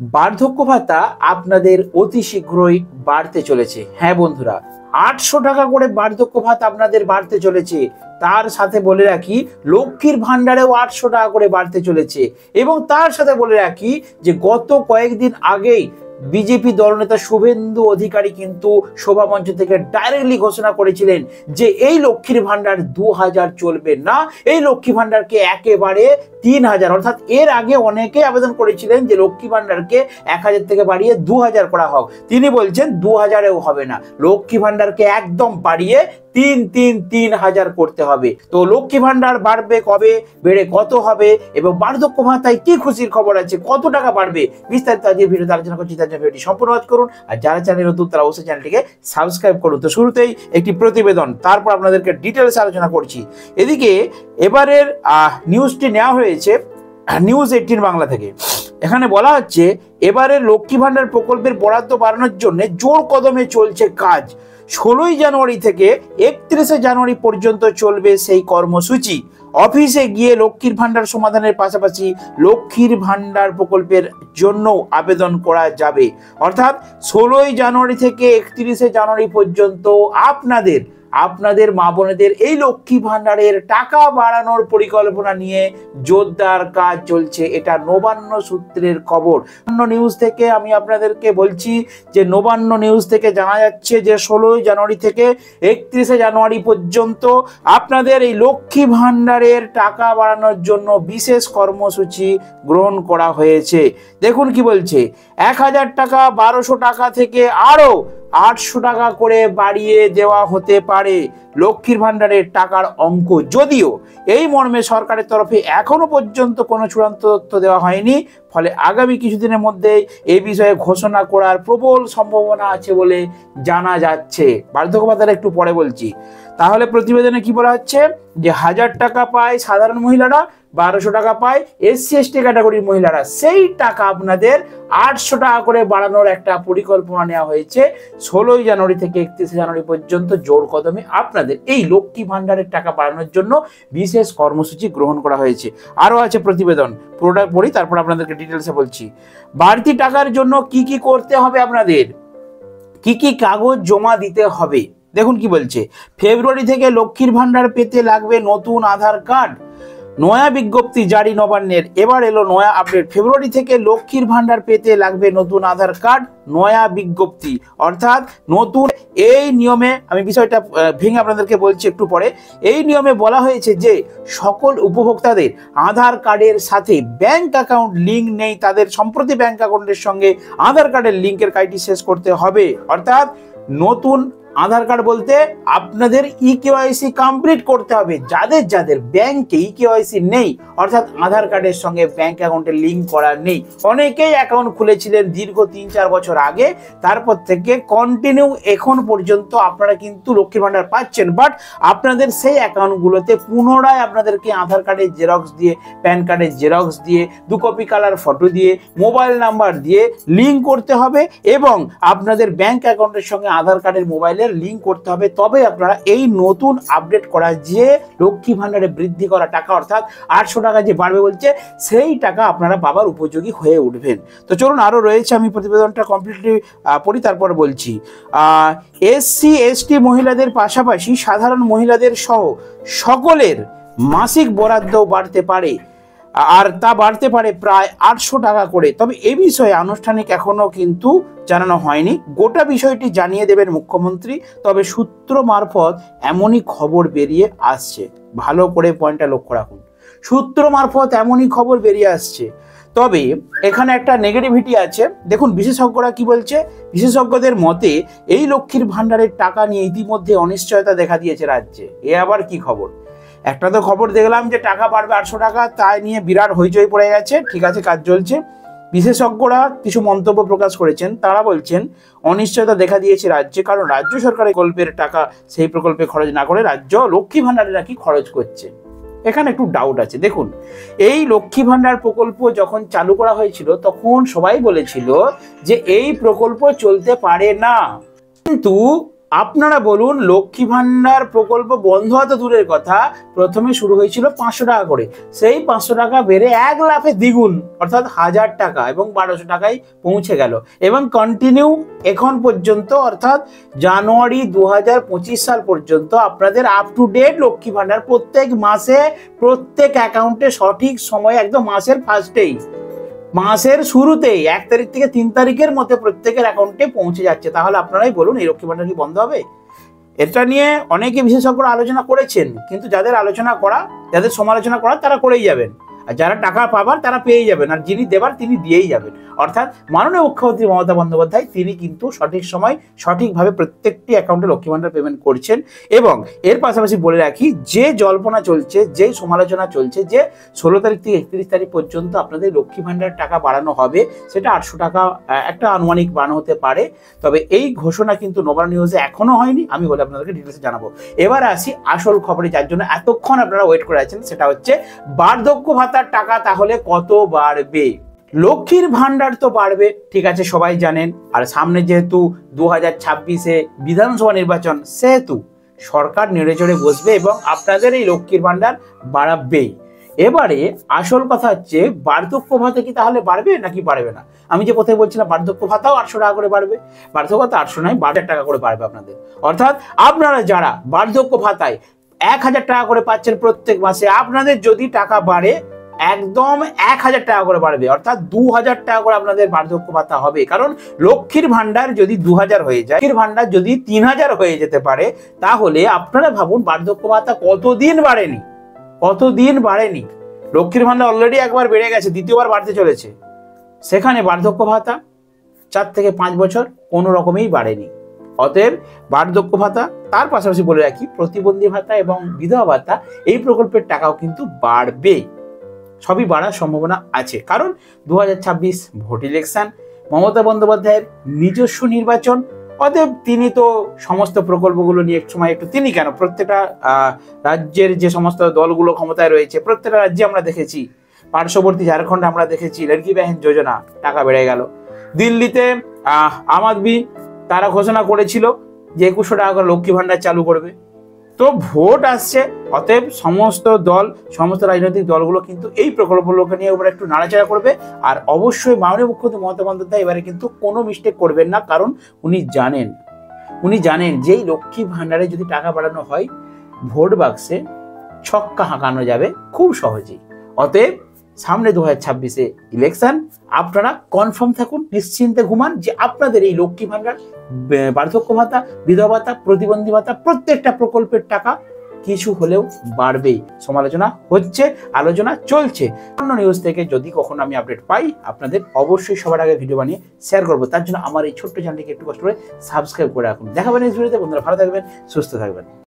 বার্ধক্য ভাতা আপনাদের অতি শীঘ্রই বাড়তে চলেছে। হ্যাঁ বন্ধুরা, 800 টাকা করে বার্ধক্য ভাতা আপনাদের বাড়তে চলেছে। তার সাথে বলে রাখি, লক্ষ্মীর ভান্ডারেও 800 টাকা করে বাড়তে চলেছে। এবং তার সাথে বলে রাখি যে গত কয়েকদিন আগেই বিজেপি দলনেতা শুভেন্দু অধিকারী কিন্তু সভামঞ্চ থেকে ডাইরেক্টলি ঘোষণা করেছিলেন যে এই লক্ষ্মীর ভান্ডার 2000 চলবে না, এই লক্ষ্মী ভান্ডারকে একেবারে 3000, অর্থাৎ এর আগে অনেকে আবেদন করেছিলেন যে লক্ষ্মী ভান্ডারকে 1000 থেকে বাড়িয়ে 2000 করা হোক। তিনি বলছেন 2000-এও হবে না, লক্ষ্মী ভান্ডারকে একদম বাড়িয়ে 3000 করতে হবে। তো লক্ষ্মী ভান্ডার বাড়বে কবে, বেড়ে কত হবে, এবং বার্ধক্য ভাতায় কি খুশির খবর আছে, কত টাকা বাড়বে, বিস্তারিত আজকের ভিডিওতে আলোচনা করছি। তার জন্য ভিডিওটি সম্পূর্ণ ওয়াচ করুন, আর যারা চ্যানেলে নতুন তারা অবশ্যই চ্যানেলটিকে সাবস্ক্রাইব করুন। তো শুরুতেই একটি প্রতিবেদন, তারপর আপনাদেরকে ডিটেলস আলোচনা করছি। এদিকে এবারের নিউজটি নেওয়া হয়েছে নিউজ 18 বাংলা থেকে। এখানে বলা হচ্ছে এবারে লক্ষ্মী ভান্ডার প্রকল্পের বরাদ্দ বাড়ানোর জন্য জোর কদমে চলছে কাজ। 16 জানুয়ারি থেকে 31 জানুয়ারি পর্যন্ত চলবে সেই কর্মসূচি। অফিসে গিয়ে লক্ষ্মীর ভান্ডার সমাধানের পাশাপাশি লক্ষ্মীর ভান্ডার প্রকল্পের জন্য আবেদন করা যাবে। অর্থাৎ 16 জানুয়ারি থেকে 31 জানুয়ারি পর্যন্ত আপনাদের মা বোনেদের এই লক্ষ্মী ভান্ডারের টাকা বাড়ানোর পরিকল্পনা নিয়ে জোরদার কাজ চলছে। এটা নবান্ন সূত্রের খবর। নবান্ন নিউজ থেকে আমি আপনাদেরকে বলছি যে নবান্ন নিউজ থেকে জানা যাচ্ছে যে 16 জানুয়ারি থেকে 31 জানুয়ারি পর্যন্ত আপনাদের এই লক্ষ্মী ভান্ডারের টাকা বাড়ানোর জন্য বিশেষ কর্মসূচি গ্রহণ করা হয়েছে। দেখুন কি বলছে, 1000 টাকা 1200 টাকা থেকে আরো 800 টাকা করে বাড়িয়ে দেওয়া হতে পারে লক্ষ্মীর ভান্ডারের টাকার অঙ্ক। যদিও এই মর্মে সরকারের তরফে এখনো পর্যন্ত কোনো চূড়ান্ত তথ্য দেওয়া হয়নি, ফলে আগামী কিছুদিনের মধ্যেই এই বিষয়ে ঘোষণা করার প্রবল সম্ভাবনা আছে বলে জানা যাচ্ছে। বার্ধক্য ভাতার একটু পরে বলছি। তাহলে প্রতিবেদনে কি বলা হচ্ছে যে 1000 টাকা পায় সাধারণ মহিলারা, 1200 টাকা পায় এসসি এসটি ক্যাটাগরির মহিলারা, সেই টাকা আপনাদের 800 টাকা করে বাড়ানোর একটা পরিকল্পনা নেওয়া হয়েছে। 16 জানুয়ারি থেকে 31 জানুয়ারি পর্যন্ত জোর কদমে আপনাদের এই লক্ষ্মী ভান্ডারের টাকা বাড়ানোর জন্য বিশেষ কর্মসূচি গ্রহণ করা হয়েছে। আরও আছে প্রতিবেদন, পুরোটা পড়ি তারপর আপনাদেরকে ডিটেলসে বলছি। বাড়তি টাকার জন্য কি কি করতে হবে, আপনাদের কি কি কাগজ জমা দিতে হবে। দেখুন কি বলছে, ফেব্রুয়ারি থেকে লক্ষ্মীর ভান্ডার পেতে লাগবে নতুন আধার কার্ড। নয়া বিজ্ঞপ্তি জারি নবান্নের, এবার এলো নয়া আপডেট। ফেব্রুয়ারি থেকে লক্ষ্মীর ভান্ডার পেতে লাগবে নতুন আধার কার্ড, নয়া বিজ্ঞপ্তি। অর্থাৎ নতুন এই নিয়মে, আমি বিষয়টা ভেঙে আপনাদেরকে বলছি একটু পরে। এই নিয়মে বলা হয়েছে যে সকল উপভোক্তাদের আধার কার্ডের সাথে ব্যাংক অ্যাকাউন্ট লিঙ্ক নেই, তাদের সম্প্রতি ব্যাংক অ্যাকাউন্টের সঙ্গে আধার কার্ডের লিঙ্কের কাজটি শেষ করতে হবে। অর্থাৎ নতুন আধার কার্ড বলতে আপনাদের ইকেওয়াইসি কমপ্লিট করতে হবে। যাদের ব্যাংকে ইকেওয়াইসি নেই, অর্থাৎ আধার কার্ডের সঙ্গে ব্যাংক অ্যাকাউন্টের লিঙ্ক করা নেই, অনেকেই অ্যাকাউন্ট খুলেছিলেন দীর্ঘ 3-4 বছর আগে, তারপর থেকে কন্টিনিউ এখন পর্যন্ত আপনারা কিন্তু লক্ষ্মীর ভান্ডার পাচ্ছেন, বাট আপনাদের সেই অ্যাকাউন্টগুলোতে পুনরায় আপনাদেরকে আধার কার্ডের জেরক্স দিয়ে, প্যান কার্ডের জেরক্স দিয়ে, 2 কপি কালার ফটো দিয়ে, মোবাইল নাম্বার দিয়ে লিঙ্ক করতে হবে, এবং আপনাদের ব্যাংক অ্যাকাউন্টের সঙ্গে আধার কার্ডের মোবাইল লিঙ্ক করতে হবে। তবে আপনারা এই নতুন আপডেট করা যে লক্ষ্মী ভান্ডারে বৃদ্ধি করা টাকা, অর্থাৎ 800 টাকা যে বাড়বে বলছে, সেই টাকা আপনারা পাবার উপযোগী হয়ে উঠবেন। তো চলুন, আরো রয়েছে, আমি প্রতিবেদনটা কমপ্লিটলি পড়ি তারপর বলছি। এসসি এসটি মহিলাদের পাশাপাশি সাধারণ মহিলাদের সহ সকলের মাসিক বরাদ্দ বাড়তে পারে, আর তা বাড়তে পারে প্রায় 800 টাকা করে। তবে এই বিষয়ে আনুষ্ঠানিক এখনো কিন্তু জানানো হয়নি। গোটা বিষয়টি জানিয়ে দেবেন মুখ্যমন্ত্রী, তবে সূত্র মারফত এমনই খবর বেরিয়ে আসছে। ভালো করে পয়েন্টটা লক্ষ্য রাখুন, সূত্র মারফত এমনই খবর বেরিয়ে আসছে। তবে এখানে একটা নেগেটিভিটি আছে। দেখুন বিশেষজ্ঞরা কি বলছে। বিশেষজ্ঞদের মতে এই লক্ষ্মীর ভান্ডারের টাকা নিয়ে ইতিমধ্যে অনিশ্চয়তা দেখা দিয়েছে রাজ্যে। এ আবার কি খবর? একটা তো খবর দেখলাম যে টাকা বাড়বে 800 টাকা, তাই নিয়ে বিরাট হইচই পড়ে গেছে, ঠিক আছে, কাজ চলছে। বিশেষজ্ঞরা কিছু মন্তব্য প্রকাশ করেছেন, তারা বলছেন অনিশ্চয়তা দেখা দিয়েছে রাজ্যে, কারণ রাজ্য সরকারের প্রকল্পের টাকা সেই প্রকল্পে খরচ না করে রাজ্য লক্ষ্মী ভান্ডারে নাকি খরচ করছে। এখানে একটু ডাউট আছে। দেখুন, এই লক্ষ্মী ভান্ডার প্রকল্প যখন চালু করা হয়েছিল তখন সবাই বলেছিল যে এই প্রকল্প চলতে পারে না, কিন্তু আপনারা বলুন, লক্ষ্মী ভান্ডার প্রকল্প বন্ধ হওয়া তো দূরের কথা, প্রথমে শুরু হয়েছিল 500 টাকা করে, সেই 500 টাকা বেড়ে 1 লাফে দ্বিগুণ অর্থাৎ 1000 টাকা এবং 1200 টাকায় পৌঁছে গেল এবং কন্টিনিউ এখন পর্যন্ত অর্থাৎ জানুয়ারি 2025 সাল পর্যন্ত আপনাদের up to date Lakshmi Bhandar প্রত্যেক মাসে প্রত্যেক অ্যাকাউন্টে সঠিক সময়ে একদম মাসের ফার্স্টেই, মাসের শুরুতেই 1 তারিখ থেকে 3 তারিখের মধ্যে প্রত্যেকের অ্যাকাউন্টে পৌঁছে যাচ্ছে। তাহলে আপনারাই বলুন, এই লক্ষ্মী ভান্ডার কি বন্ধ হবে? এটা নিয়ে অনেকে বিশেষজ্ঞরা আলোচনা করেছেন, কিন্তু যাদের আলোচনা করা, যাদের সমালোচনা করা তারা করেই যাবেন, আর যারা টাকা পাবার তারা পেয়েই যাবেন, আর যিনি দেবার তিনি দিয়েই যাবেন। অর্থাৎ মাননীয় মুখ্যমন্ত্রী মমতা বন্দ্যোপাধ্যায় তিনি কিন্তু সঠিক সময় সঠিকভাবে প্রত্যেকটি অ্যাকাউন্টে লক্ষ্মী ভান্ডার পেমেন্ট করছেন। এবং এর পাশাপাশি বলে রাখি, যে জল্পনা চলছে, যে সমালোচনা চলছে যে 16 তারিখ থেকে 31 তারিখ পর্যন্ত আপনাদের লক্ষ্মী ভান্ডার টাকা বাড়ানো হবে, সেটা 800 টাকা একটা আনুমানিক বাড়ানো হতে পারে, তবে এই ঘোষণা কিন্তু নবান্ন নিউজে এখনো হয়নি। আমি বলে আপনাদেরকে ডিটেলসে জানাবো। এবার আসি আসল খবরে, যার জন্য এতক্ষণ আপনারা ওয়েট করে আছেন, সেটা হচ্ছে বার্ধক্য ভাতার টাকা তাহলে কত বাড়বে। লক্ষ্মীর ভান্ডার তো বাড়বে, ঠিক আছে, সবাই জানেন। আর সামনে যেহেতু 2026-এ বিধানসভা নির্বাচন, সেহেতু সরকার নেড়ে চড়ে বসবে এবং আপনাদের এই লক্ষ্মীর ভান্ডার বাড়াবেই। এবারে আসল কথা হচ্ছে, বার্ধক্য ভাতা কি তাহলে বাড়বে নাকি বাড়বে না? আমি যে কোথায় বলছিলাম বার্ধক্য ভাতাও 800 টাকা করে বাড়বে, বার্ধক্য ভাতা 800 নয় 12 টাকা করে বাড়বে আপনাদের। অর্থাৎ আপনারা যারা বার্ধক্য ভাতায় 1000 টাকা করে পাচ্ছেন প্রত্যেক মাসে, আপনাদের যদি টাকা বাড়ে একদম 1000 টাকা করে বাড়বে, অর্থাৎ 2000 টাকা করে আপনাদের বার্ধক্য ভাতা হবে। কারণ লক্ষ্মীর ভান্ডার যদি 2000 হয়ে যায়, লক্ষ্মীর ভান্ডার যদি 3000 হয়ে যেতে পারে, তাহলে আপনারা ভাবুন বার্ধক্য ভাতা কতদিন বাড়েনি, কতদিন বাড়েনি। লক্ষ্মীর ভান্ডার অলরেডি একবার বেড়ে গেছে, দ্বিতীয়বার বাড়তে চলেছে, সেখানে বার্ধক্য ভাতা 4 থেকে 5 বছর কোনো রকমেই বাড়েনি। অতএব বার্ধক্য ভাতা, তার পাশাপাশি বলে রাখি প্রতিবন্ধী ভাতা এবং বিধবা ভাতা, এই প্রকল্পের টাকাও কিন্তু বাড়বে, সবই বাড়ার সম্ভাবনা আছে। কারণ 2026 ভোট ইলেকশন, মমতা বন্দ্যোপাধ্যায়ের নিজস্ব নির্বাচন, অতএব তিনি তো সমস্ত প্রকল্পগুলো নিয়ে এক সময় একটু, তিনি কেন, প্রত্যেকটা রাজ্যের যে সমস্ত দলগুলো ক্ষমতায় রয়েছে প্রত্যেকটা রাজ্যে আমরা দেখেছি, পার্শ্ববর্তী ঝাড়খণ্ডে আমরা দেখেছি লড়কি বাহন যোজনা, টাকা বেড়ে গেল। দিল্লিতে আম আদমি তারা ঘোষণা করেছিল যে 2100 টাকা করে লক্ষ্মী ভান্ডার চালু করবে। তো ভোট আসছে, অতএব সমস্ত দল, সমস্ত রাজনৈতিক দলগুলো কিন্তু এই প্রকল্পগুলোকে নিয়ে এবার একটু নাড়াচাড়া করবে। আর অবশ্যই মাননীয় মুখ্যমন্ত্রী মমতা বন্দ্যোপাধ্যায় এবারে কিন্তু কোনো মিস্টেক করবেন না, কারণ উনি জানেন যে এই লক্ষ্মী ভান্ডারে যদি টাকা বাড়ানো হয়, ভোট বাক্সে ছক্কা হাঁকানো যাবে খুব সহজেই। অতএব সামনে 2026-এ ইলেকশন, আপনারা কনফার্ম থাকুন, নিশ্চিন্তে ঘুমান যে আপনাদের এই লক্ষ্মী ভান্ডার, বার্ধক্য ভাতা, বিধবা ভাতা, প্রতিবন্ধী ভাতা, প্রত্যেকটা প্রকল্পের টাকা কিছু হলেও বাড়বেই। সমালোচনা হচ্ছে, আলোচনা চলছে। অন্য নিউজ থেকে যদি কখনো আমি আপডেট পাই, আপনাদের অবশ্যই সবার আগে ভিডিও বানিয়ে শেয়ার করবো। তার জন্য আমার এই ছোট্ট চ্যানেলটিকে একটু কষ্ট করে সাবস্ক্রাইব করে রাখুন। দেখাবেন এই ভিডিওতে। বন্ধুরা ভালো থাকবেন, সুস্থ থাকবেন।